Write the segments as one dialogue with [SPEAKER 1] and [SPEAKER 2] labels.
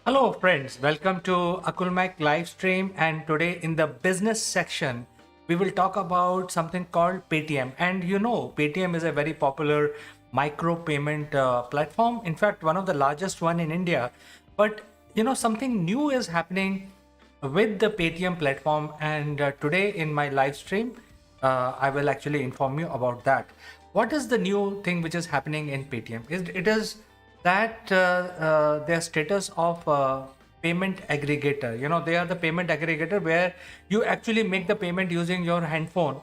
[SPEAKER 1] Hello friends, welcome to Akulmach live stream, and today in the business section we will talk about something called Paytm. And Paytm is a very popular micro payment platform, in fact one of the largest one in India. But something new is happening with the Paytm platform, and today in my live stream I will actually inform you about that. What is the new thing which is happening in Paytm? It is that their status of payment aggregator. They are the payment aggregator where you actually make the payment using your handphone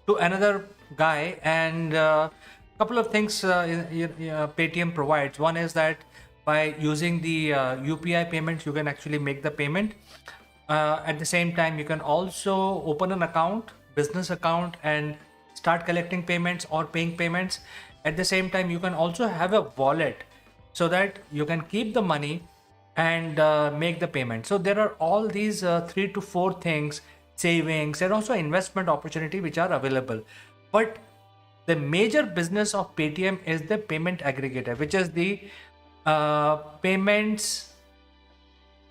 [SPEAKER 1] to another guy, and couple of things Paytm provides. One is that by using the UPI payments, you can actually make the payment. At the same time, you can also open an account, business account, and start collecting payments or paying payments. At the same time, you can also have a wallet so that you can keep the money and make the payment. So there are all these 3 to 4 things, savings and also investment opportunity which are available. But the major business of Paytm is the payment aggregator, which is the payments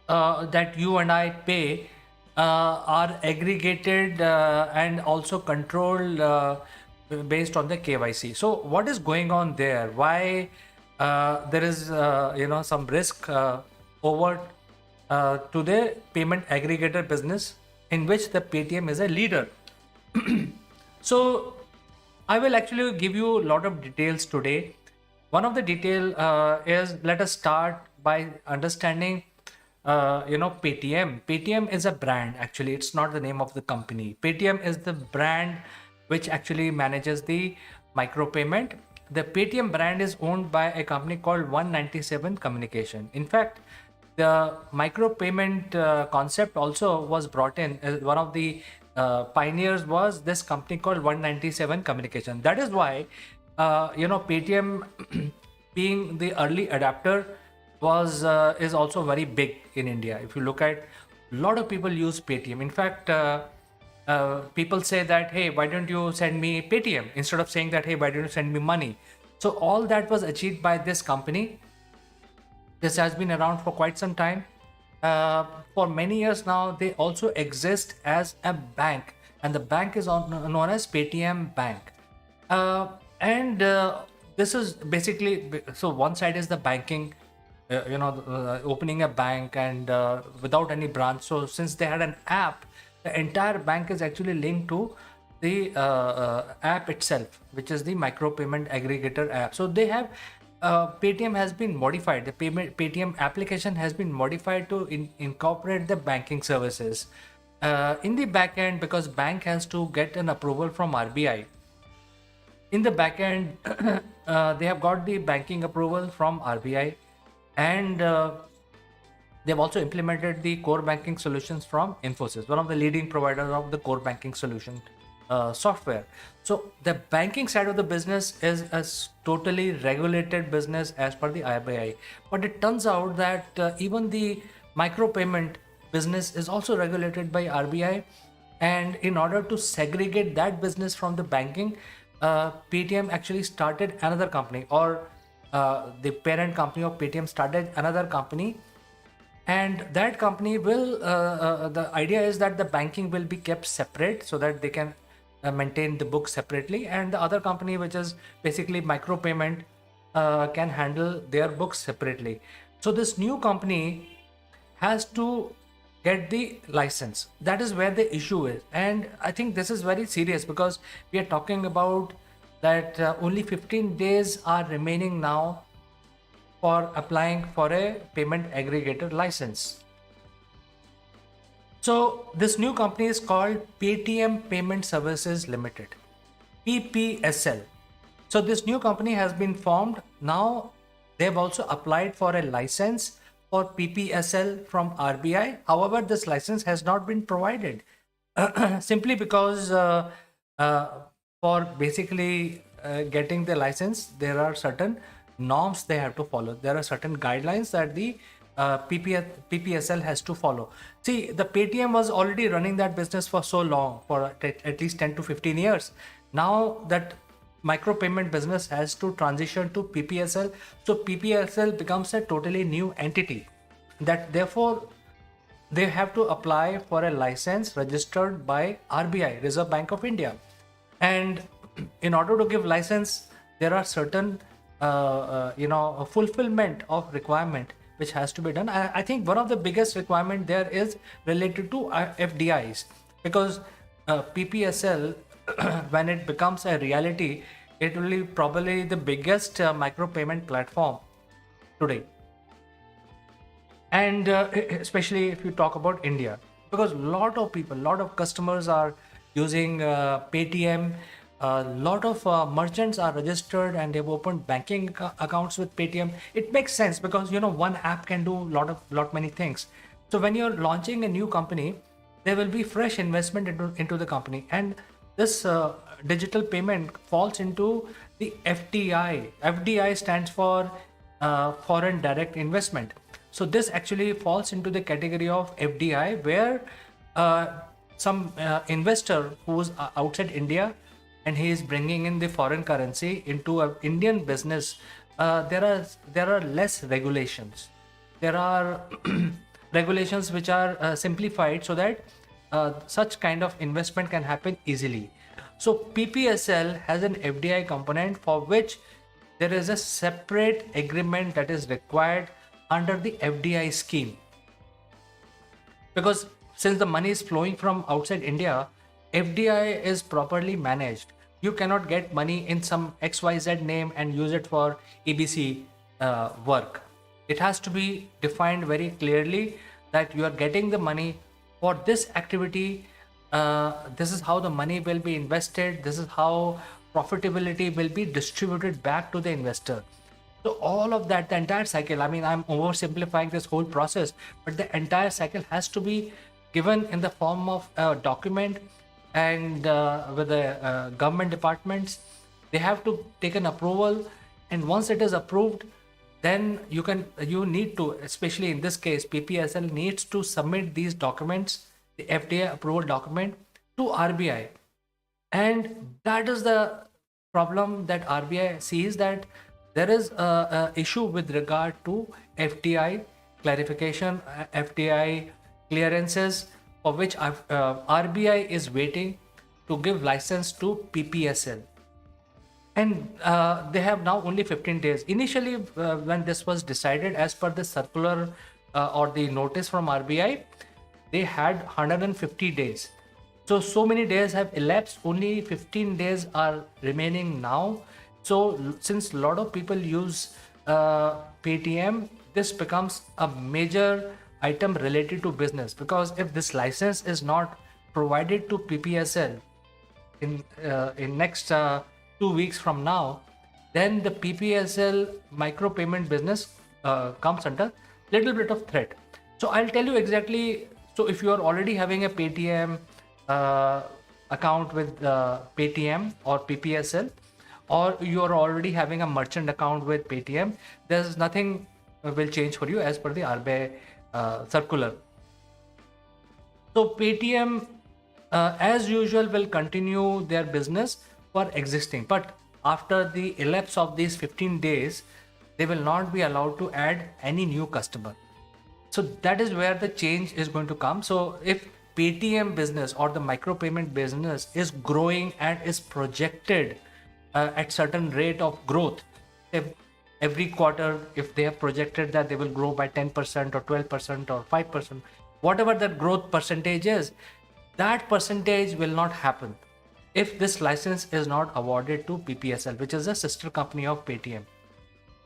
[SPEAKER 1] that you and I pay are aggregated and also controlled based on the KYC. So what is going on there? Why there is some risk over to the payment aggregator business, in which the Paytm is a leader. So I will actually give you a lot of details today. One of the detail is, let us start by understanding Paytm. Paytm is a brand. Actually, it's not the name of the company. Paytm is the brand which actually manages the micropayment. The Paytm brand is owned by a company called 197 Communication. In fact, the micropayment concept also was brought in. One of the pioneers was this company called 197 Communication. That is why Paytm being the early adapter was is also very big in India. If you look at, a lot of people use Paytm. In fact, people say that, hey, why don't you send me Paytm, instead of saying that, hey, why don't you send me money? So all that was achieved by this company. This has been around for quite some time. For many years now, they also exist as a bank, and the bank is known as Paytm Bank. And this is basically, so one side is the banking, opening a bank and without any branch. So since they had an app, the entire bank is actually linked to the app itself, which is the micropayment aggregator app. So they have Paytm has been modified. The Paytm application has been modified to incorporate the banking services in the back end, because bank has to get an approval from RBI. In the back end, they have got the banking approval from RBI, and they've also implemented the core banking solutions from Infosys, one of the leading providers of the core banking solution software. So the banking side of the business is a totally regulated business as per the RBI. But it turns out that even the micropayment business is also regulated by RBI. And in order to segregate that business from the banking, Paytm actually started another company, or the parent company of Paytm started another company. And that company will, the idea is that the banking will be kept separate so that they can maintain the books separately, and the other company, which is basically micropayment, can handle their books separately. So this new company has to get the license. That is where the issue is, and I think this is very serious, because we are talking about that only 15 days are remaining now for applying for a payment aggregator license. So this new company is called Paytm Payment Services Limited, PPSL. So this new company has been formed. Now they've also applied for a license for PPSL from RBI. However, this license has not been provided simply because for basically getting the license, there are certain norms they have to follow. There are certain guidelines that the PPSL has to follow. See, the Paytm was already running that business for so long, for at least 10 to 15 years. Now that micropayment business has to transition to PPSL, so PPSL becomes a totally new entity. that therefore they have to apply for a license registered by RBI, Reserve Bank of India. And in order to give license, there are certain fulfillment of requirement which has to be done. I think one of the biggest requirement there is related to FDIs, because PPSL when it becomes a reality, it will be probably the biggest micro payment platform today. And especially if you talk about India, because a lot of people, lot of customers are using Paytm. A lot of merchants are registered and they've opened banking accounts with Paytm. It makes sense because one app can do lot many things. So when you're launching a new company, there will be fresh investment into the company, and this digital payment falls into the FDI. FDI stands for foreign direct investment. So this actually falls into the category of FDI, where some investor who's outside India and he is bringing in the foreign currency into an Indian business. There are less regulations. There are regulations which are simplified so that such kind of investment can happen easily. So PPSL has an FDI component for which there is a separate agreement that is required under the FDI scheme, because since the money is flowing from outside India, FDI is properly managed. You cannot get money in some XYZ name and use it for ABC work. It has to be defined very clearly that you are getting the money for this activity. This is how the money will be invested. This is how profitability will be distributed back to the investor. So all of that, the entire cycle, I mean, I'm oversimplifying this whole process, but the entire cycle has to be given in the form of a document, and with the government departments, they have to take an approval. And once it is approved, then you need to, especially in this case, PPSL needs to submit these documents, the FDA approval document, to RBI. And that is the problem that RBI sees, that there is a issue with regard to FDI clarification, FDI clearances, for which RBI is waiting to give license to PPSL. And they have now only 15 days. Initially, when this was decided, as per the circular or the notice from RBI, they had 150 days. So many days have elapsed, only 15 days are remaining now. So since a lot of people use Paytm, this becomes a major item related to business, because if this license is not provided to PPSL in next 2 weeks from now, then the PPSL micro payment business comes under little bit of threat. So I'll tell you exactly. So if you are already having a Paytm account with Paytm or PPSL, or you are already having a merchant account with Paytm, there's nothing will change for you as per the RBI circular. So Paytm, as usual, will continue their business for existing, but after the elapse of these 15 days, they will not be allowed to add any new customer. So that is where the change is going to come. So if Paytm business or the micro payment business is growing and is projected at certain rate of growth, if every quarter, if they have projected that they will grow by 10% or 12% or 5%, whatever that growth percentage is, that percentage will not happen if this license is not awarded to PPSL, which is a sister company of Paytm,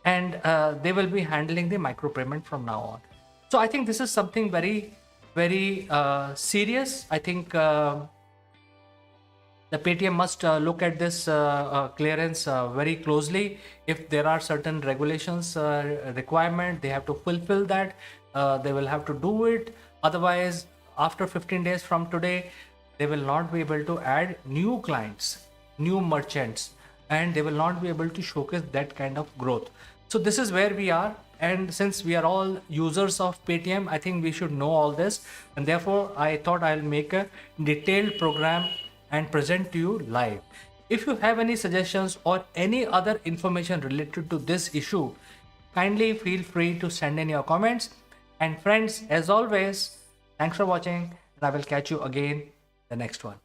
[SPEAKER 1] and they will be handling the micro payment from now on. So I think this is something very, very serious. I think the Paytm must look at this clearance very closely. If there are certain regulations requirement, they have to fulfill that. They will have to do it. Otherwise, after 15 days from today, they will not be able to add new clients, new merchants, and they will not be able to showcase that kind of growth. So this is where we are. And since we are all users of Paytm, I think we should know all this. And therefore, I thought I'll make a detailed program and present to you live. If you have any suggestions or any other information related to this issue, kindly feel free to send in your comments. And friends, as always, thanks for watching, and I will catch you again the next one.